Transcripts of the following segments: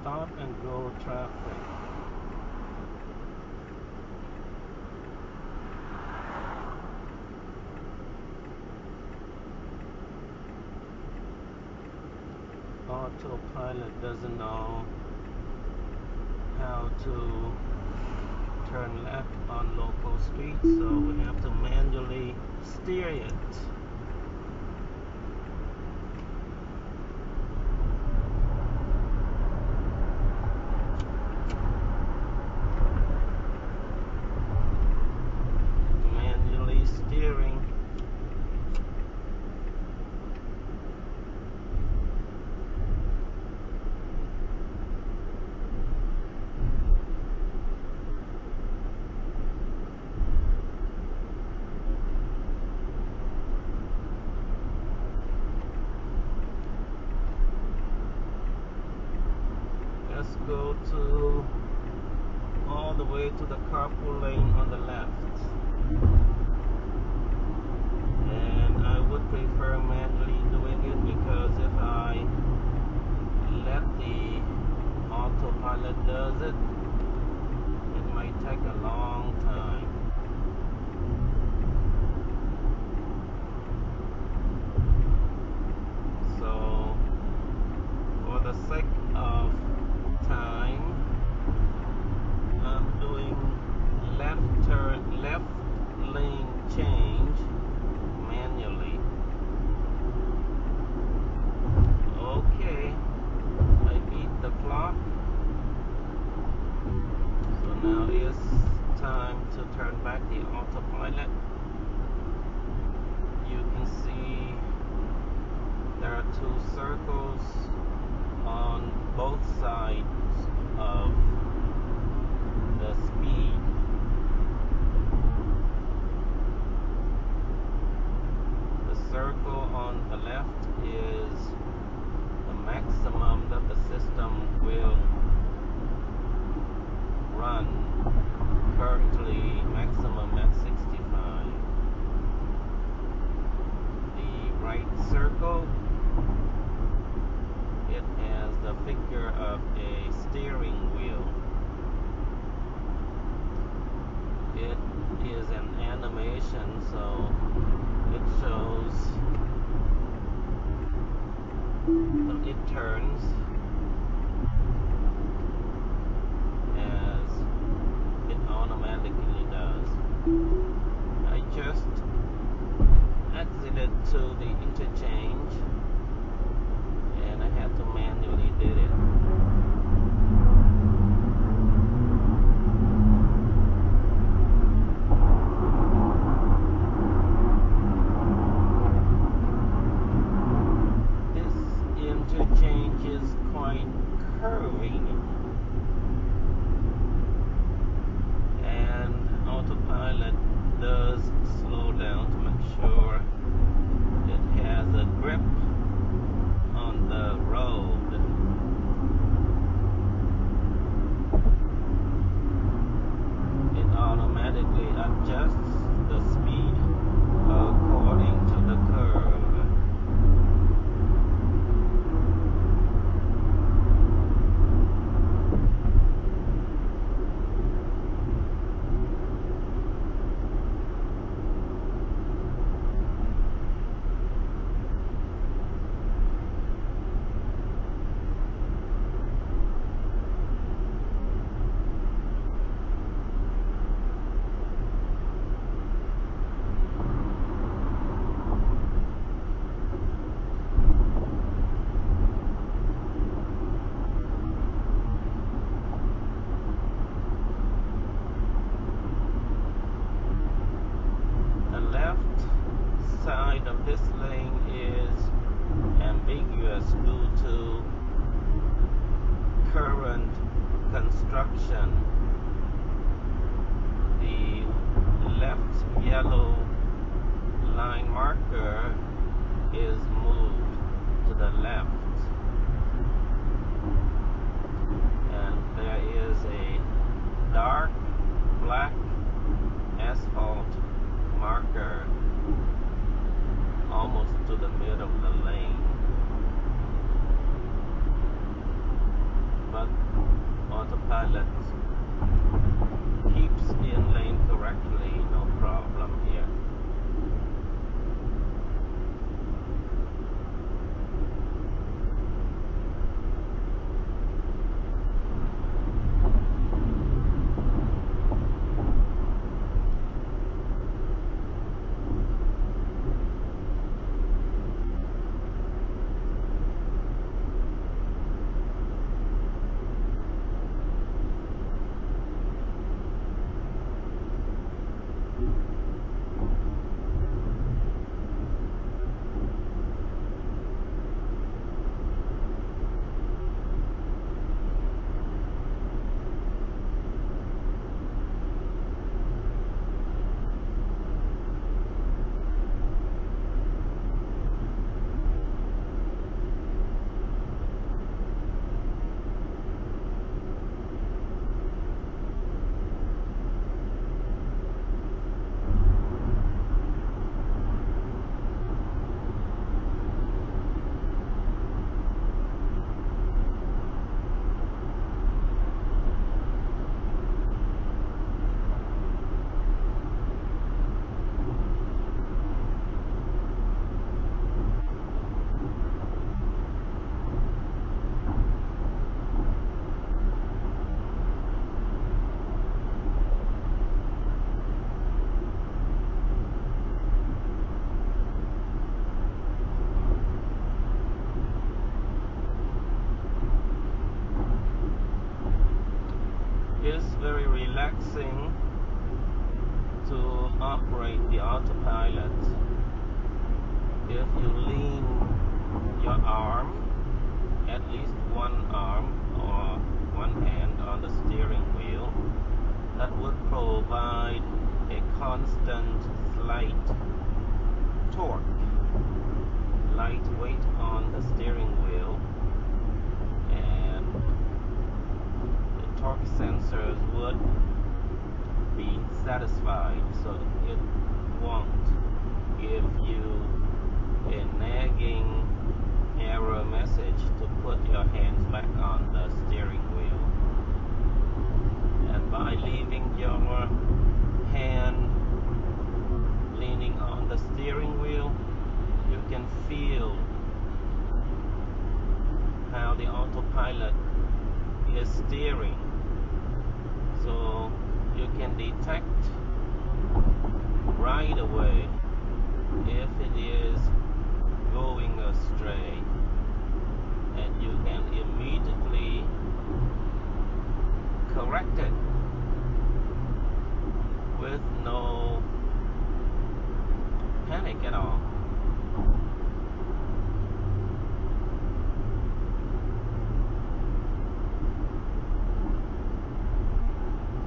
stop and go traffic. Autopilot doesn't know how to turn left on local streets, so we have to manually steer it. Manually steering. Let's go to all the way to the carpool lane on the left. And I would prefer manually doing it, because if I let the autopilot does it, it might take a long time. So for the sake of time, I'm doing left lane change manually. Okay, I beat the clock. So now it's time to turn back the autopilot. You can see there are two circles on both sides of the speed. The circle on the left is the maximum that the system will run. Currently maximum at 65. The right circle, it has the figure of a steering wheel. It is an animation, so it shows it turns as it automatically does. I just exited to the interchange and I had to manually did it. This interchange is quite curvy, and autopilot does slow down to make sure it has a grip on the road. It automatically adjusts the speed according to the curve. Side of this lane is ambiguous due to current construction. The left yellow line marker is moved to the left, and there is a dark black asphalt marker almost to the middle of the lane. But relaxing to operate the autopilot. If you lean your arm, at least one arm or one hand on the steering wheel, that would provide a constant slight torque, light weight on the steering wheel, and the torque sensors would be satisfied, so it won't give you a nagging error message to put your hands back on the steering wheel. And by leaving your hand leaning on the steering wheel, you can feel how the autopilot is steering, so you can detect right away if it is going astray, and you can immediately correct it with no panic at all.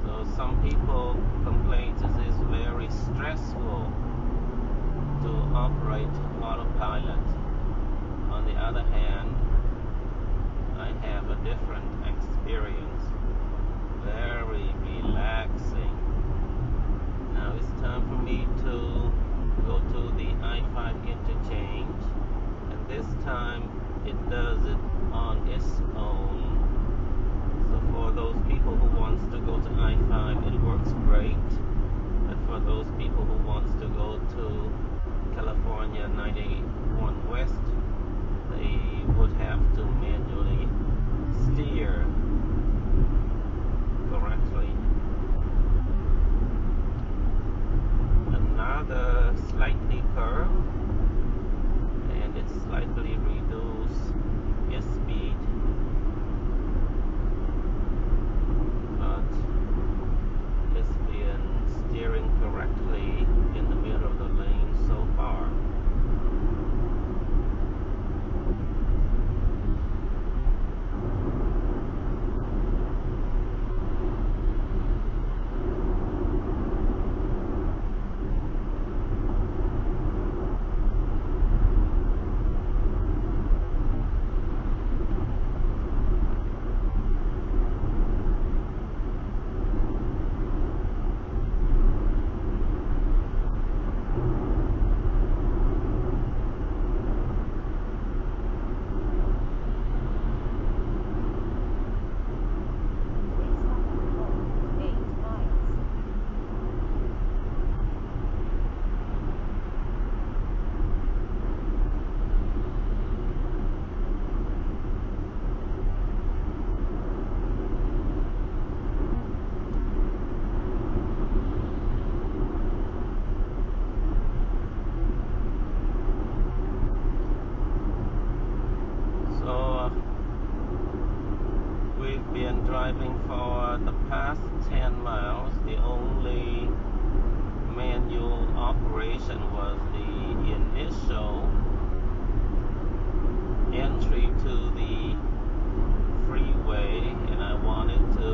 So some people complain this is very stressful to operate autopilot. On the other hand, I have a different experience. Very relaxing. Now it's time for me to go to the I-5 interchange, and this time it does it on its own. So for those people who wants to go to I-5, it works great. But for those people who wants to go to California 91 West, they would have to manually steer correctly. Another slightly curved, and it slightly reduced its speed, but it's been steering correctly in the middle of the lane so far. Driving for the past 10 miles, the only manual operation was the initial entry to the freeway, and I wanted to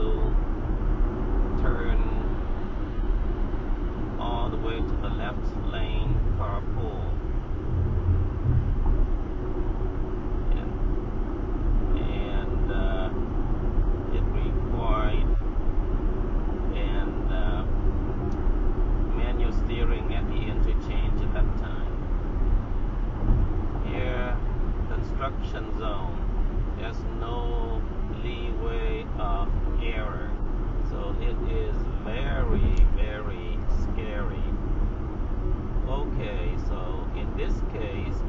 turn all the way to the left lane carpool. It required manual steering at the interchange at that time. Here, construction zone, there's no leeway of error, so it is very, very scary. Okay, so in this case,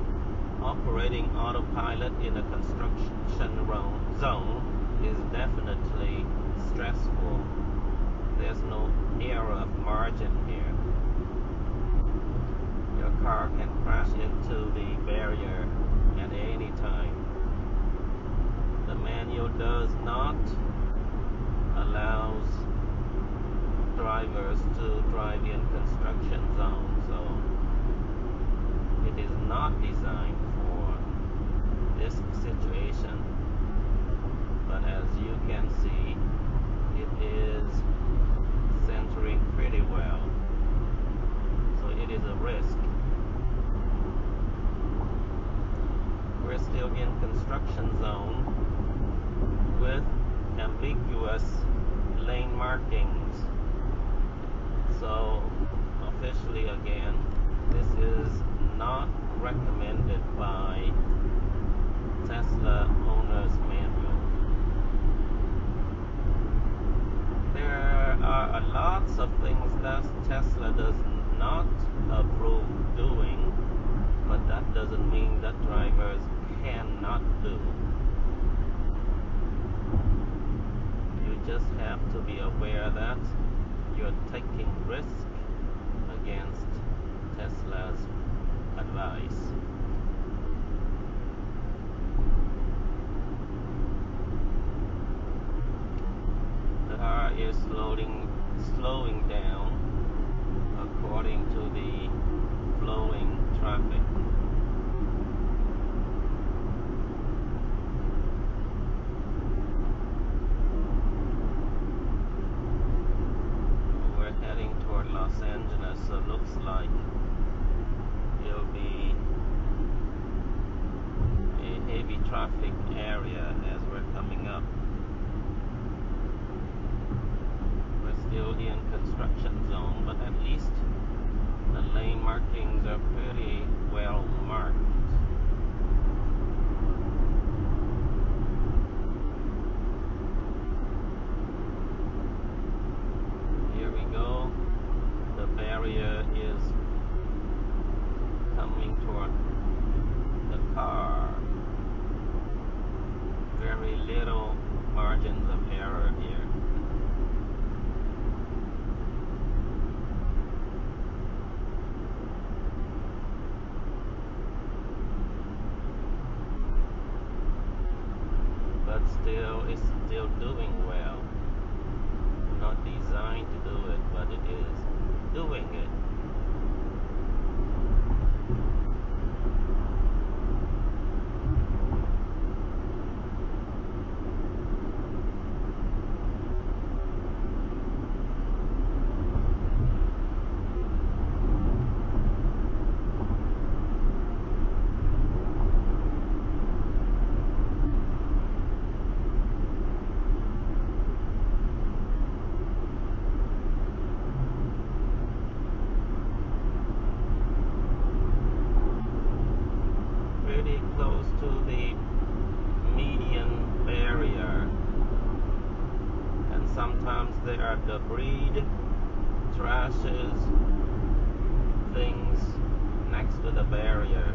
operating autopilot in a construction zone is definitely stressful. There's no error of margin here. Your car can crash into the barrier at any time. The manual does not allow drivers to drive in construction zones, so it is not designed for this situation. But as you can see, it is centering pretty well, so it is a risk. We're still in construction zone with ambiguous lane markings. So officially again, this is not recommended by Tesla owner's manual. There are lots of things that Tesla does not approve doing, but that doesn't mean that drivers cannot do. You just have to be aware that you're taking risk against Tesla's advice. The car is slowing down according to the flowing traffic. We're heading toward Los Angeles, so it looks like it'll be a heavy traffic area as we're coming up. We're still in construction zone, but at least the lane markings are pretty well marked. Here we go. The barrier is coming toward the car. Very little margins of error here. But still, it's still doing well. Not designed to do it, but it is doing it. Pretty close to the median barrier, and sometimes there are debris, trashes, things next to the barrier,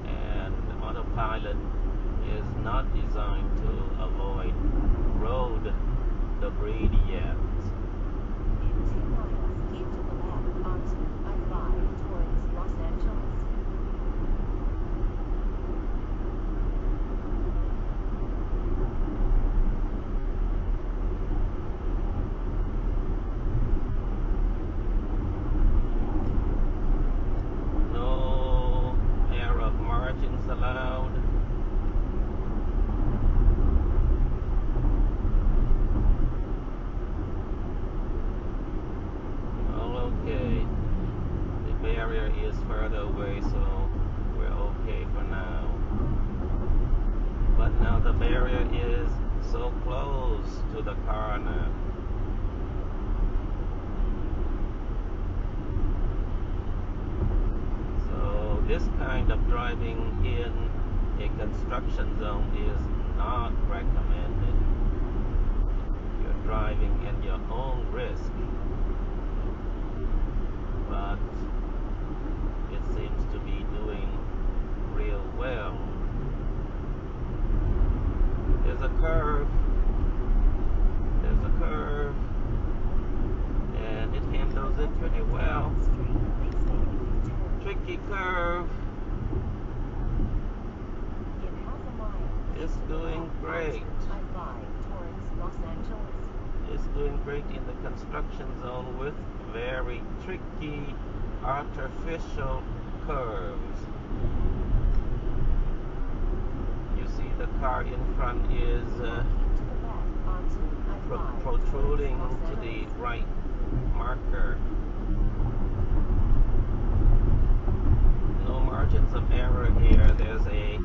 and autopilot is not designed to avoid road debris yet. In 2 miles, keep to the left onto I-5 towards Los Angeles. No error of margins allowed. All okay. The barrier is further away, so we're okay for now. But now the barrier is so close to the car now. So this kind of driving in a construction zone is not recommended. You're driving at your own risk. But it seems to be doing real well. There's a curve, and it handles it pretty well. Tricky curve. In half a mile, It's doing great. I-5 towards Los Angeles. It's doing construction zone with very tricky artificial curves. You see the car in front is To the left onto I-5 protruding towards Los to the Angeles. right marker. No margins of error here. There's a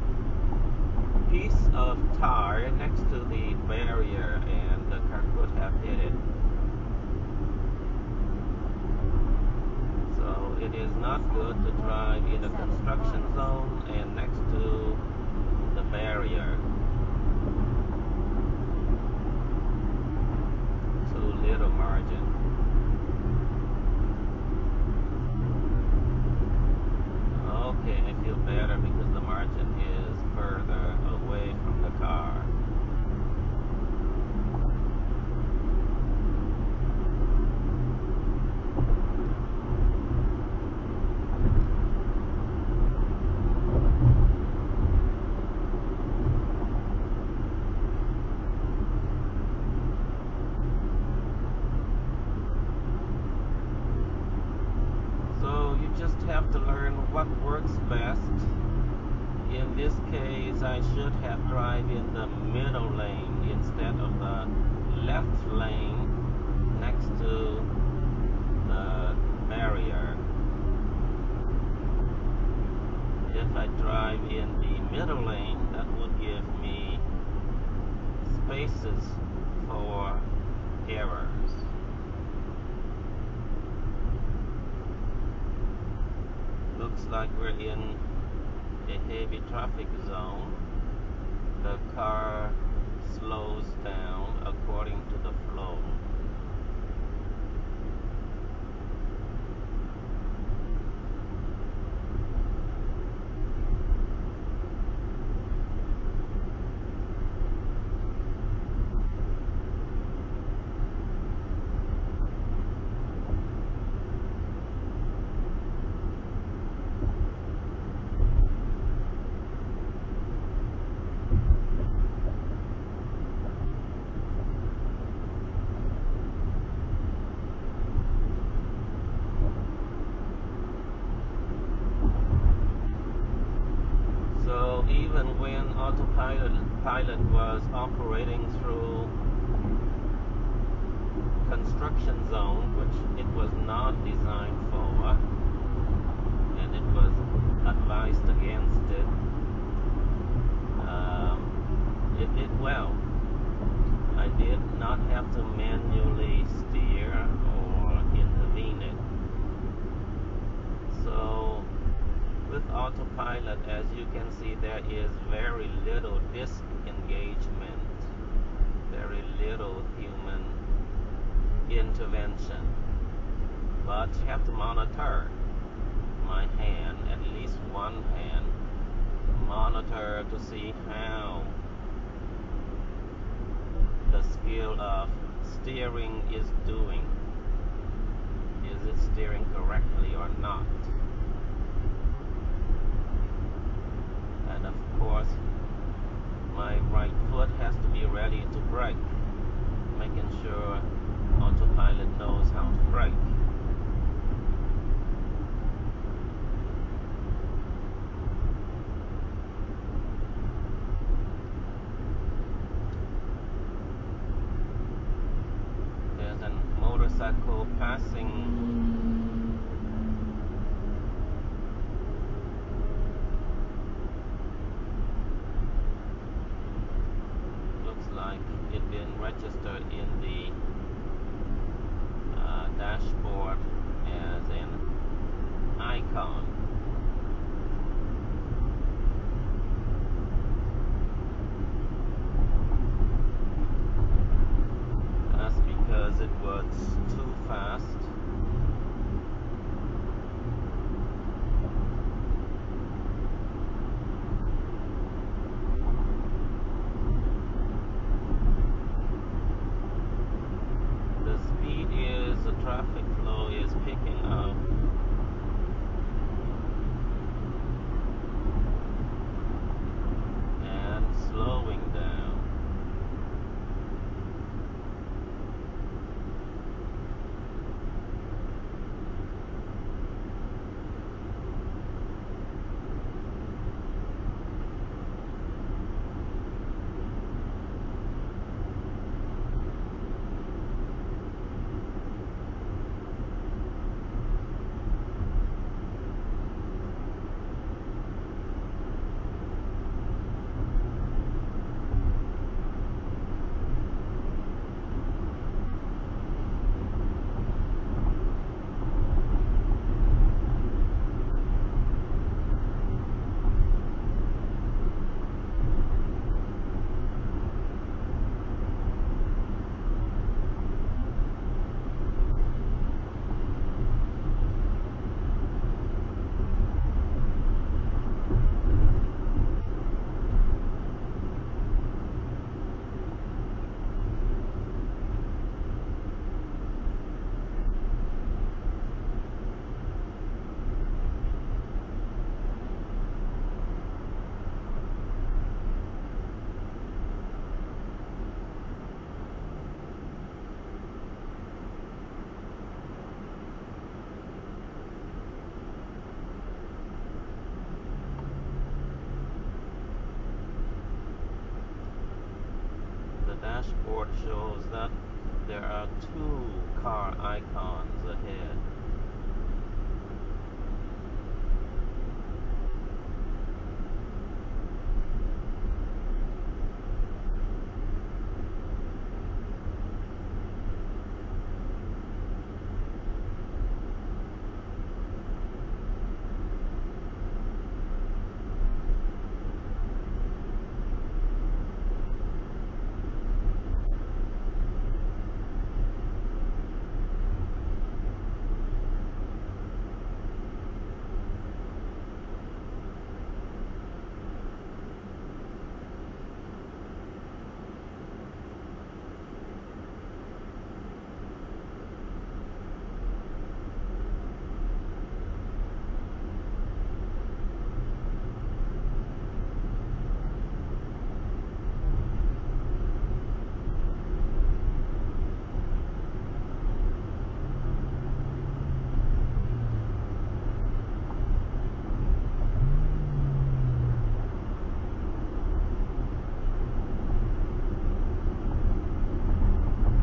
piece of tar next to the barrier and the car could have hit it. So it is not good to drive in a construction zone and next to the barrier. Too little margin. Okay, I feel better because the margin is further away from the car. So you just have to learn what works best. In this case, I should have drive in the middle lane instead of the left lane next to the barrier. If I drive in the middle lane, that would give me spaces for errors. Looks like we're in a heavy traffic zone. The car slows down according to the flow. So even when autopilot was operating through construction zone, which it was not designed for, and it was advised against it, it did well. I did not have to manually steer or intervene it. So with autopilot, as you can see, there is very little disk engagement, very little human intervention. But you have to monitor my hand, at least one hand, monitor to see how the skill of steering is doing. Is it steering correctly or not? And of course, my right foot has to be ready to brake, making sure autopilot knows how to brake. There's a motorcycle passing. Like it been registered in the dashboard as an icon. That's because it was too fast. chart shows that there are two car icons ahead.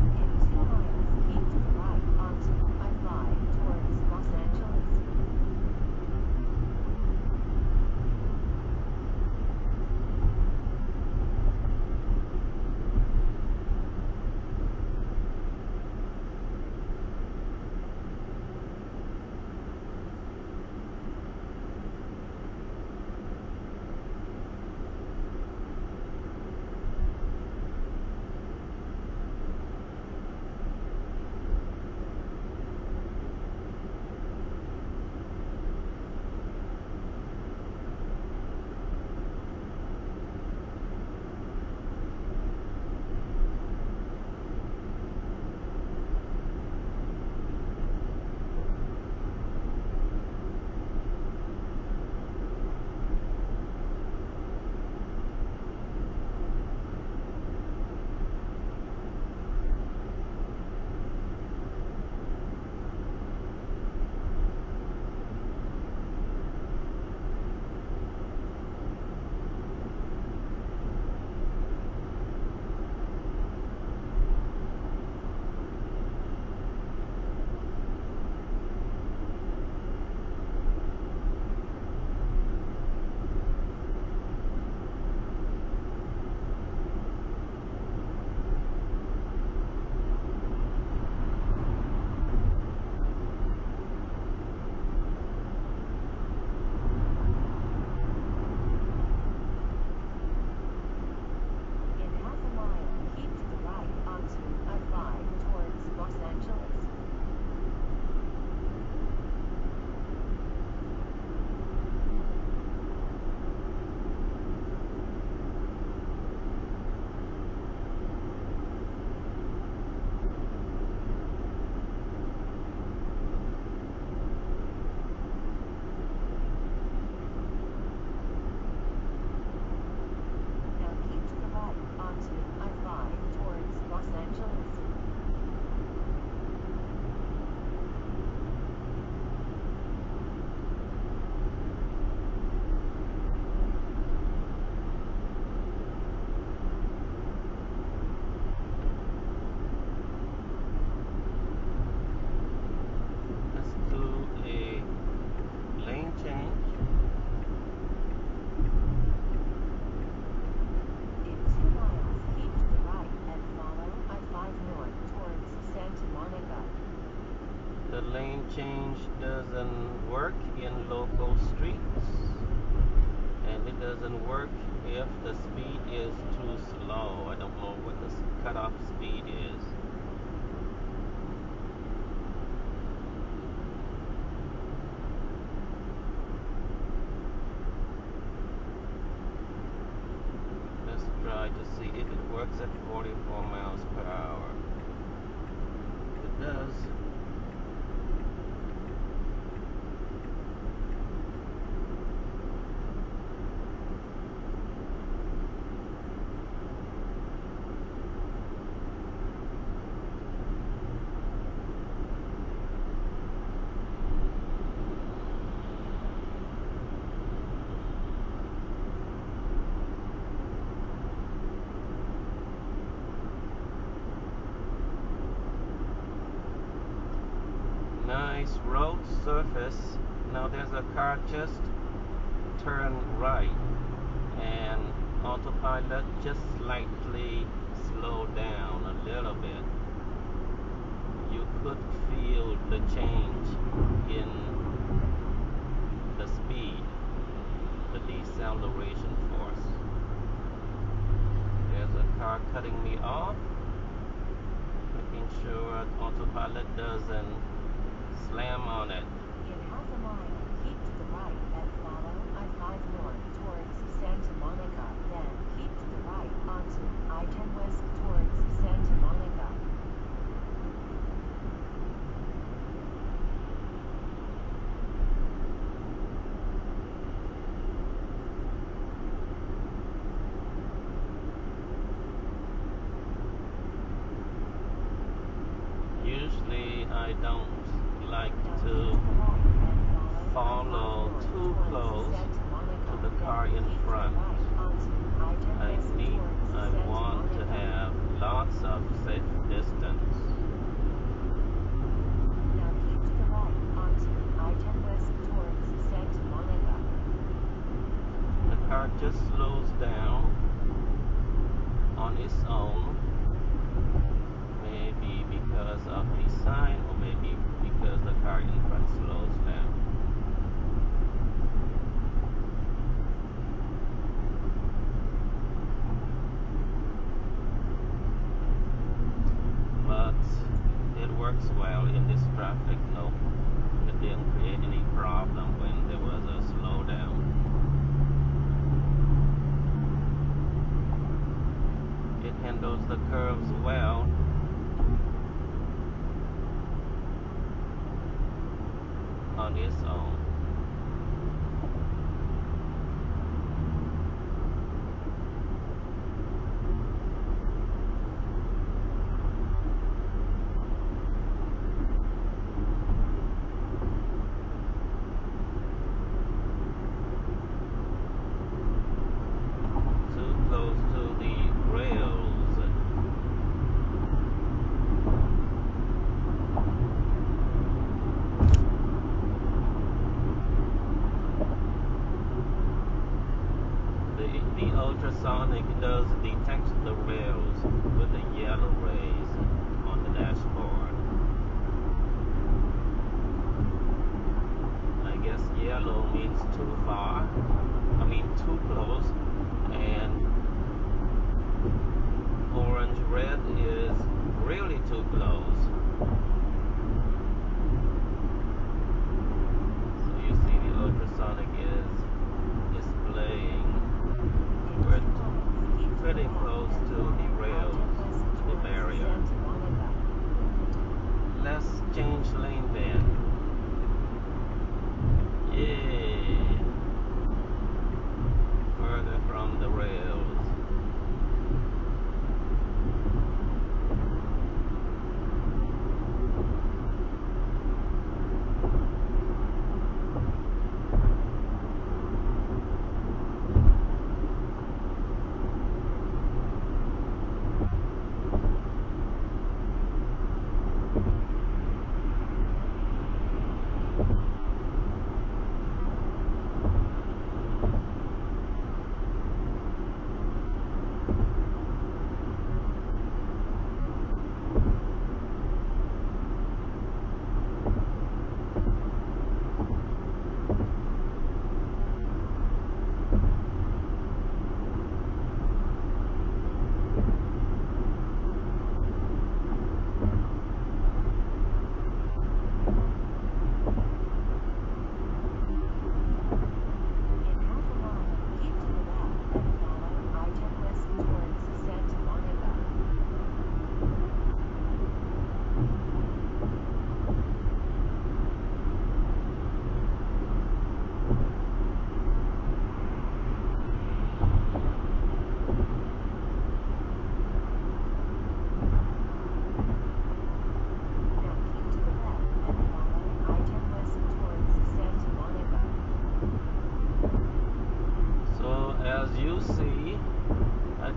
In 2 miles, keep to the right onto I-5 towards Los Angeles. In half a mile, keep to the right onto I-5 towards Los Angeles. Now keep to the right onto I-5 towards Los Angeles. Let's do a lane change. In 2 miles, keep to the right and follow I-5 north towards Santa Monica. The lane change doesn't work in local streets, and it doesn't work if the speed is too slow. I don't know what the cutoff speed is. Let's try to see if it works at 44 miles per hour. If it does, nice road surface. Now there's a car just turned right, and autopilot just slightly slowed down a little bit. You could feel the change in the speed, the deceleration force. There's a car cutting me off, making sure autopilot doesn't slam on it. In half a mile, keep to the right and follow I-5 north towards Santa Monica, then keep to the right onto I-10 west towards Santa Monica. Usually I don't like Now keep to to the right and follow I-5 too north close towards Santa Monica, to the car then in keep front. to the right onto I-10 I west towards I Santa want to Monica. have lots of safe distance. Now keep to the right onto I-10 west towards Santa Monica. The car just slows down on its own, maybe because of the sign or maybe because the car in front slows down. But it works well in this traffic. No, it didn't create any problem when there was a slowdown. It handles the curves well. On its own. Too close to the rails. The ultrasonic does detect the rails with the yellow rays on the dashboard. I guess yellow means too far. I mean too close. And orange red is really too close. So you see the ultrasonic is displaying we're pretty close to the rails, the barrier. Let's change lane then. Yeah. Further from the rails.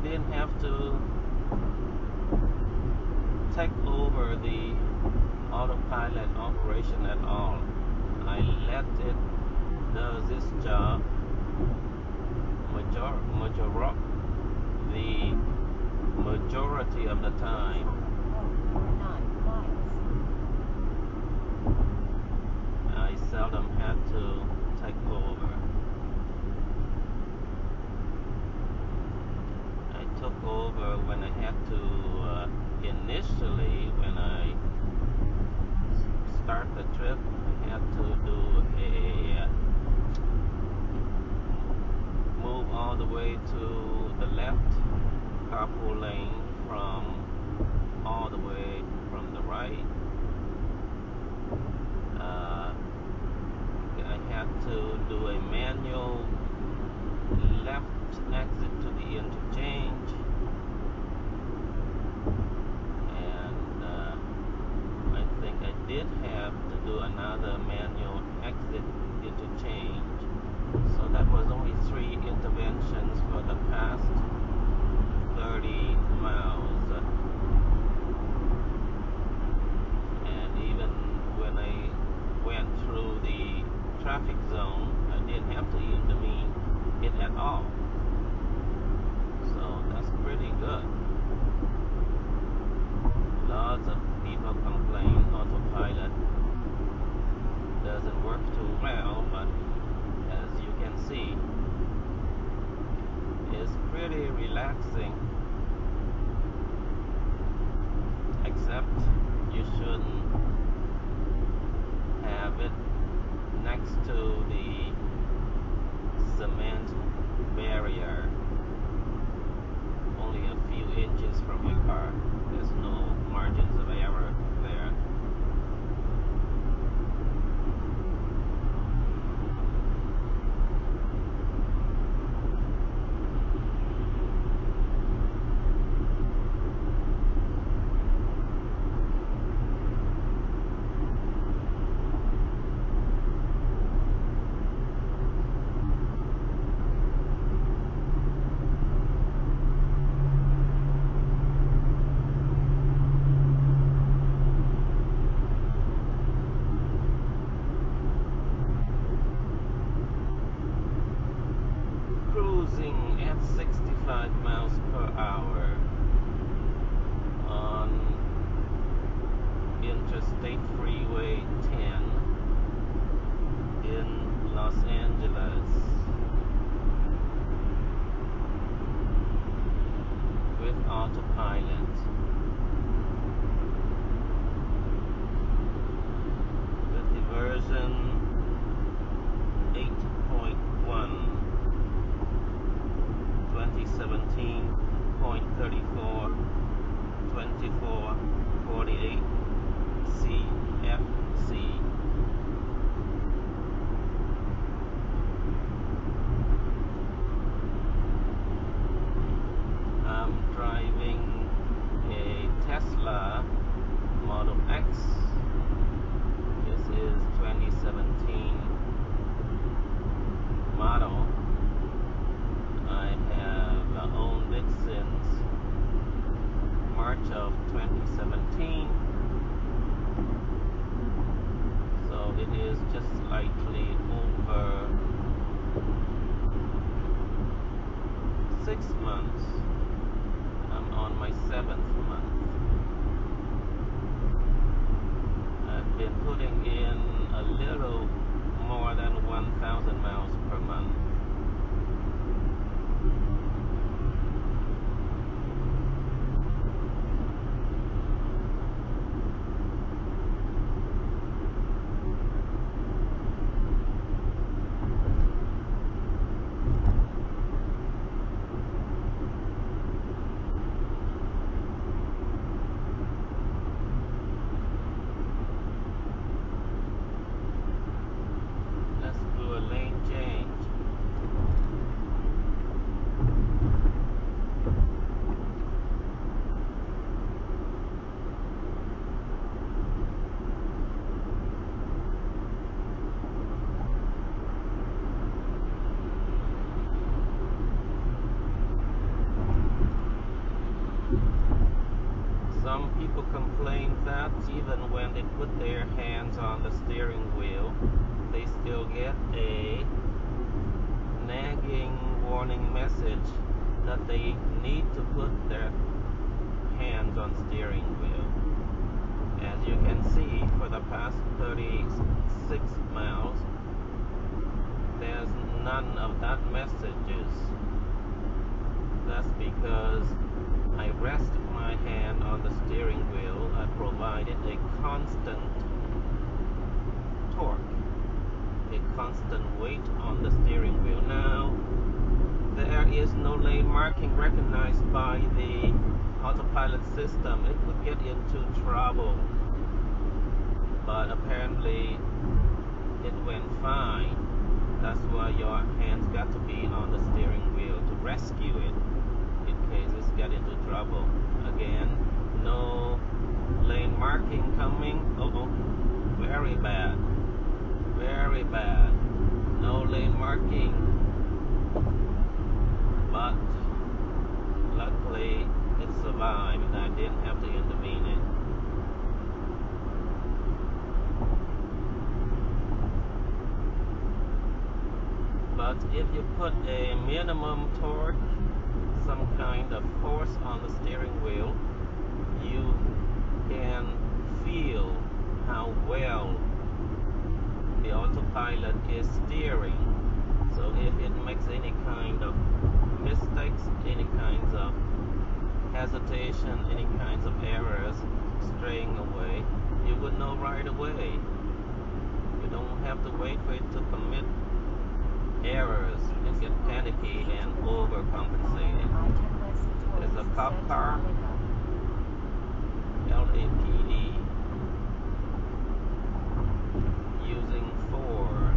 didn't have to take over the autopilot operation at all. I let it does its job the majority of the time. For 9 miles. I seldom had to take over. I took over when I had to, initially, when I start the trip, I had to do a move all the way to the left carpool lane from all the way from the right. I had to do a manual left exit to the interchange, and I think I did have to do another manual exit interchange. So that was only 3 interventions for the past 30 miles. And even when I went through the traffic zone, I didn't have to intervene it at all. So complain that even when they put their hands on the steering wheel, they still get a nagging warning message that they need to put their hands on steering wheel. As you can see, for the past 36 miles, there's none of that messages. That's because I rest my hand on the steering wheel. I provided a constant torque, a constant weight on the steering wheel. Now, there is no lane marking recognized by the autopilot system. It could get into trouble, but apparently it went fine. That's why your hands got to be on the steering wheel to rescue it in case it's get into trouble. Again, no lane marking coming. Very bad, very bad. No lane marking, but luckily it survived and I didn't have to intervene it. But if you put a minimum torque, some kind of force on the steering wheel, you can feel how well the autopilot is steering. So if it makes any kind of mistakes, any kinds of hesitation, any kinds of errors, straying away, you would know right away. You don't have to wait for it to commit errors and get panicky and overcompensated. There's a cop car, LAPD, using Ford.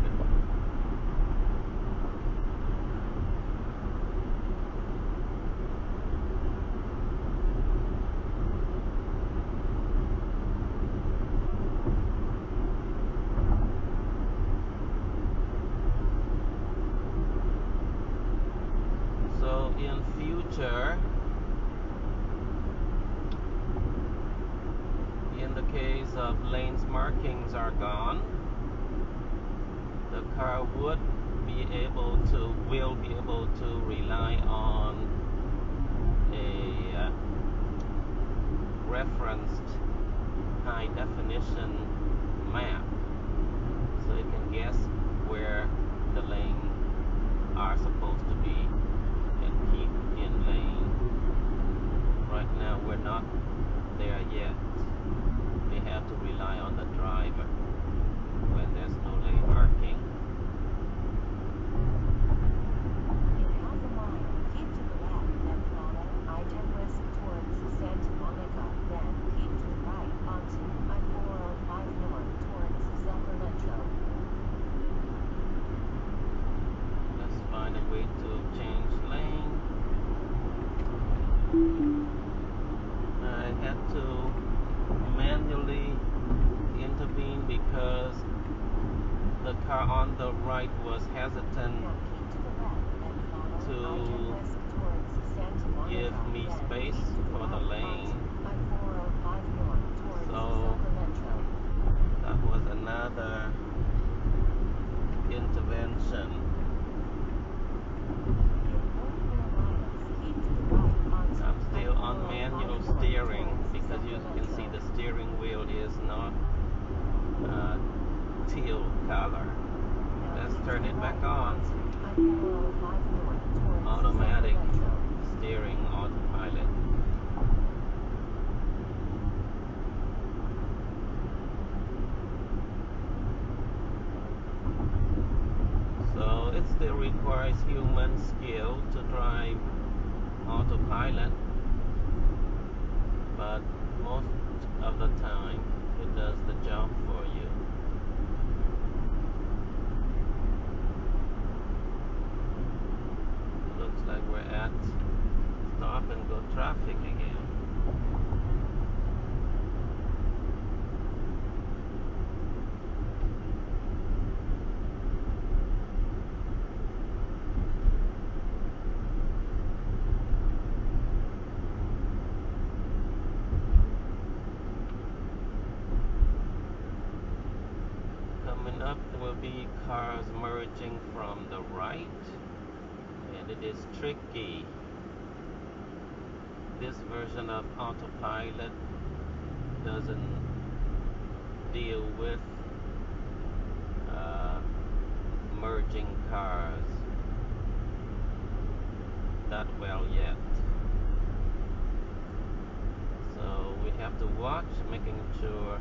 So in future, in the case of lanes markings are gone, the car will be able to rely on a referenced high definition map, so it can guess where the lanes are supposed to be and keep in lane. Right now we're not there yet. They have to rely on the driver when there's no lane marking. In half a mile, keep to the left and follow I-10 west towards Santa Monica, then keep to the right onto I-405 north towards Sacramento. Let's find a way to change lane. I had to manually intervene because the car on the right was hesitant Now keep to the left and follow I-10 to west towards Santa Monica, give me then space keep to the for the right lane. onto I-405 north towards So Sacramento. that was another intervention. In 44 miles, keep to the right onto I'm still on I-405 manual north steering towards because you can see Sacramento. the steering wheel is not teal color. Now Let's keep turn to it the back right on. onto I-405 north towards Automatic Sacramento. steering, autopilot. So it still requires human skill to drive autopilot, but most of the time it does the job for you. Looks like we're at stop and go traffic again. cars merging from the right, and it is tricky. This version of autopilot doesn't deal with merging cars that well yet. So we have to watch, making sure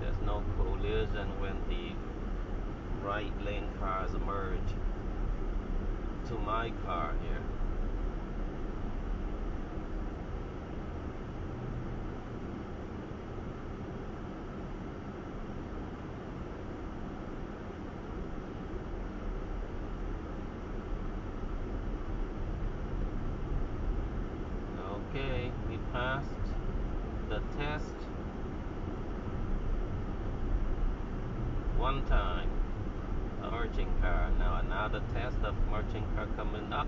there's no collision when the right lane cars merge to my car here. Okay, we passed the test one time, a merging car. Now another test of merging car coming up.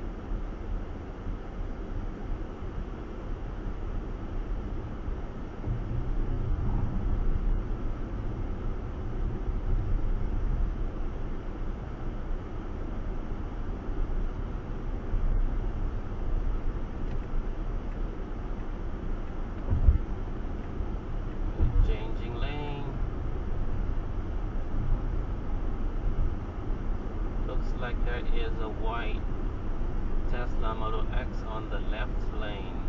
Changing lane. Looks like there is a white Tesla Model X on the left lane.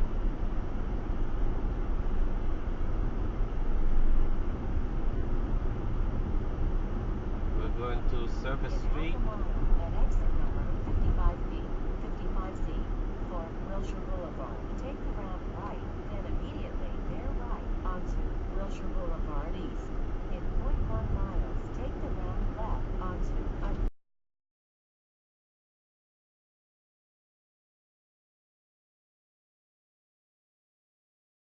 We're going to Service In Street. half a mile,